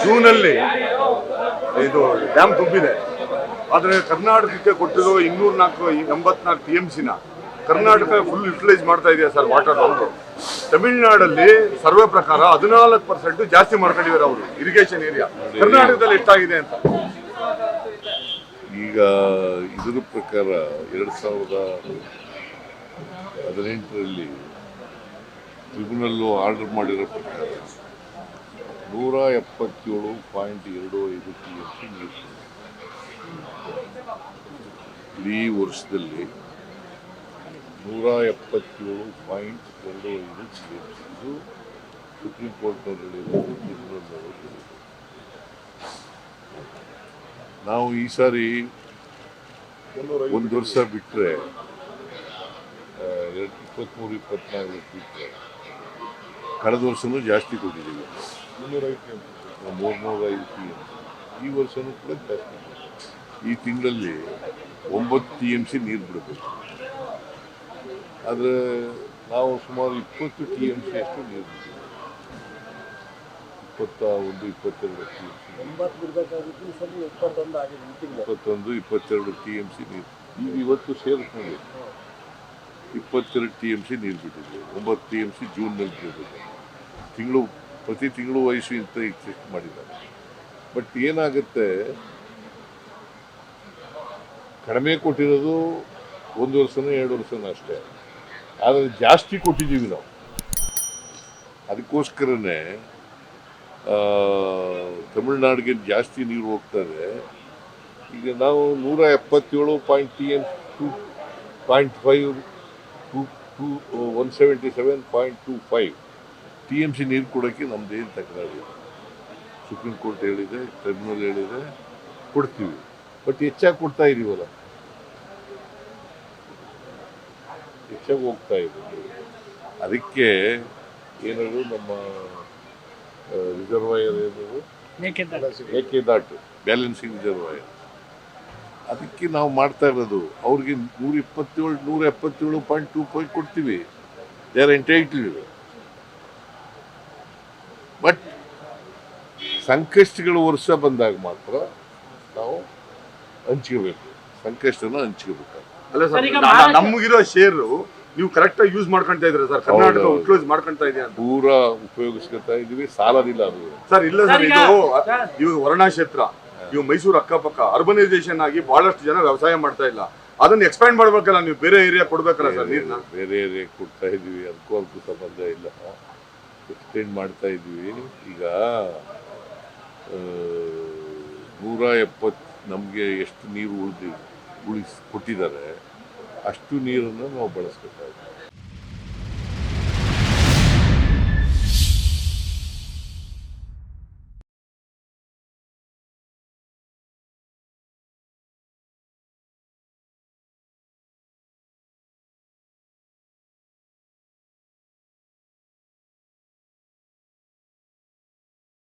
ಜೂನಲ್ಲಿ ಇದು ಡ್ಯಾಮ್ ತುಂಬಿದೆ. ಆದರೆ ಕರ್ನಾಟಕಕ್ಕೆ ಕೊಟ್ಟಿರೋ 284 TMCನ ಕರ್ನಾಟಕ ಫುಲ್ ಯುಟಿಲೈಸ್ ಮಾಡ್ತಾ ಇದೆಯಾ ಸರ್ ವಾಟರ್ ಅವರು. ತಮಿಳುನಾಡಲ್ಲಿ ಸರ್ವೆ ಪ್ರಕಾರ 14% ಜಾಸ್ತಿ ಮಾಡ್ಕೊಂಡಿದ್ದಾರೆ ಅವರು ಇರಿಗೇಷನ್ ಏರಿಯಾ. ಕರ್ನಾಟಕದಲ್ಲಿ ಎಷ್ಟಾಗಿದೆ ಅಂತ ಈಗ ಇದರ ಪ್ರಕಾರ 2018ರಲ್ಲಿ ಟ್ರಿಬ್ಯುನಲ್ಲು ಆರ್ಡರ್ ಮಾಡಿರೋ ಪ್ರಕಾರ 177.25 TMC ನೀರು ಈ ವರ್ಷದಲ್ಲಿ 177.25 TMC. ಇದು ಸುಪ್ರೀಂ ಕೋರ್ಟ್ನವ್ರು ಹೇಳಿರೋದು, ಟ್ರಿಬ್ಯುನಲ್ನವರು ಹೇಳಿರೋದು. ನಾವು ಈ ಸಾರಿ ಒಂದು ವರ್ಷ ಬಿಟ್ಟರೆ 23-24 ಬಿಟ್ಟರೆ ಕಳೆದ ವರ್ಷನೂ ಜಾಸ್ತಿ ಕೊಟ್ಟಿದ್ದೀವಿ, 305 TMC. ಈ ವರ್ಷನೂ ಕೂಡ ಜಾಸ್ತಿ. ಈ ತಿಂಗಳಲ್ಲಿ 9 TMC ನೀರು ಬಿಡಬೇಕು. ಆದರೆ ನಾವು ಸುಮಾರು 20 TMC ಅಷ್ಟು ನೀರು ಬಿಡ್ತೀವಿ. 21-22 TMC, 21-22 TMC ನೀರು. ಈಗ ಇವತ್ತು ಸೇರಿಸ್ಕೊಂಡು 22 TMC ನೀರು ಬಿಟ್ಟಿದ್ವಿ. 9 TMC ಜೂನ್ನಲ್ಲಿ ಬಿಡಬೇಕು. ಪ್ರತಿ ತಿಂಗಳು ವಯಸ್ಸು ಇಂತ ಚೆಕ್ ಮಾಡಿದ್ದಾರೆ. ಬಟ್ ಏನಾಗುತ್ತೆ, ಕಡಿಮೆ ಕೊಟ್ಟಿರೋದು 1 ವರ್ಷನೋ 2 ವರ್ಷನೋ ಅಷ್ಟೇ. ಆದರೆ ಜಾಸ್ತಿ ಕೊಟ್ಟಿದ್ದೀವಿ ನಾವು. ಅದಕ್ಕೋಸ್ಕರನೇ ತಮಿಳ್ನಾಡಿಗೆ ಜಾಸ್ತಿ ನೀರು ಹೋಗ್ತದೆ. ಈಗ ನಾವು 177.25 TMC ನೀರು ಕೊಡೋಕ್ಕೆ ನಮ್ಮದೇನು ತಕರಾರಿಲ್ಲ. ಸುಪ್ರೀಂ ಕೋರ್ಟ್ ಹೇಳಿದೆ, ಟ್ರಿಬ್ಯುನಲ್ ಹೇಳಿದೆ, ಕೊಡ್ತೀವಿ. ಬಟ್ ಹೆಚ್ಚಾಗಿ ಕೊಡ್ತಾ ಇದ್ದೀವಲ್ಲ, ಹೆಚ್ಚಾಗಿ ಹೋಗ್ತಾ ಇದ್ದೀವಿ. ಅದಕ್ಕೆ ಏನಾದ್ರು ನಮ್ಮ ರಿಸರ್ವಾಯರ್ ಏನದು ಮೇಕೆದಾಟು ಬ್ಯಾಲೆನ್ಸಿಂಗ್ ರಿಸರ್ವಾಯರ್, ಅದಕ್ಕೆ ನಾವು ಮಾಡ್ತಾ ಇರೋದು. ಅವ್ರಿಗೆ 177.25 ಕೊಡ್ತೀವಿ. They are entitled. ಬಟ್ ಸಂಕಷ್ಟಗಳು ವರ್ಷ ಬಂದಾಗ ಮಾತ್ರ ನಾವು ಹಂಚ್ಕೋಬೇಕು, ಸಂಕಷ್ಟನ ಹಂಚ್ಕೋಬೇಕು. ಅಲ್ಲ ಸರ್, ನಮಗಿರೋ ಶೇರು ನೀವು ಕರೆಕ್ಟ್ ಆಗಿ ಯೂಸ್ ಮಾಡ್ಕೊಂತ ಇದ್ರೆ ಸರ್, ಕರ್ನಾಟಕ ಯೂಟಿಲೈಸ್ ಮಾಡ್ಕೊಂತ ಇದೆಯಾ? ಪೂರಾ ಉಪಯೋಗಿಸ್ಕೊತಾ ಇದೀವಿ, ಸಾಲದಿಲ್ಲ ಅದು ಸರ್. ಇಲ್ಲ ಸರ್, ಇದು ಇವಾಗ ವರ್ಣಾ ಕ್ಷೇತ್ರ, ಇವು ಮೈಸೂರು ಅಕ್ಕಪಕ್ಕ ಅರ್ಬನೈಸೇಷನ್ ಆಗಿ ಬಹಳಷ್ಟು ಜನ ವ್ಯವಸಾಯ ಮಾಡ್ತಾ ಇಲ್ಲ. ಅದನ್ನ ಎಕ್ಸ್ಪ್ಯಾಂಡ್ ಮಾಡ್ಬೇಕಲ್ಲ, ನೀವು ಬೇರೆ ಏರಿಯಾ ಕೊಡ್ಬೇಕಲ್ಲ ಸರ್ ನೀರ್ನ. ಬೇರೆ ಏರಿಯಾ ಕೊಡ್ತಾ ಇದೀವಿ, ಅದಕ್ಕೂ ಸಂಬಂಧ ಇಲ್ಲ, ಎಕ್ಸ್ಟೆಂಡ್ ಮಾಡ್ತಾ ಇದೀವಿ. ಈಗ 170 ನಮಗೆ ಎಷ್ಟು ನೀರು ಕೊಟ್ಟಿದ್ದಾರೆ ಅಷ್ಟು ನೀರನ್ನು ನಾವು ಬಳಸ್ಬೇಕಾಗುತ್ತೆ.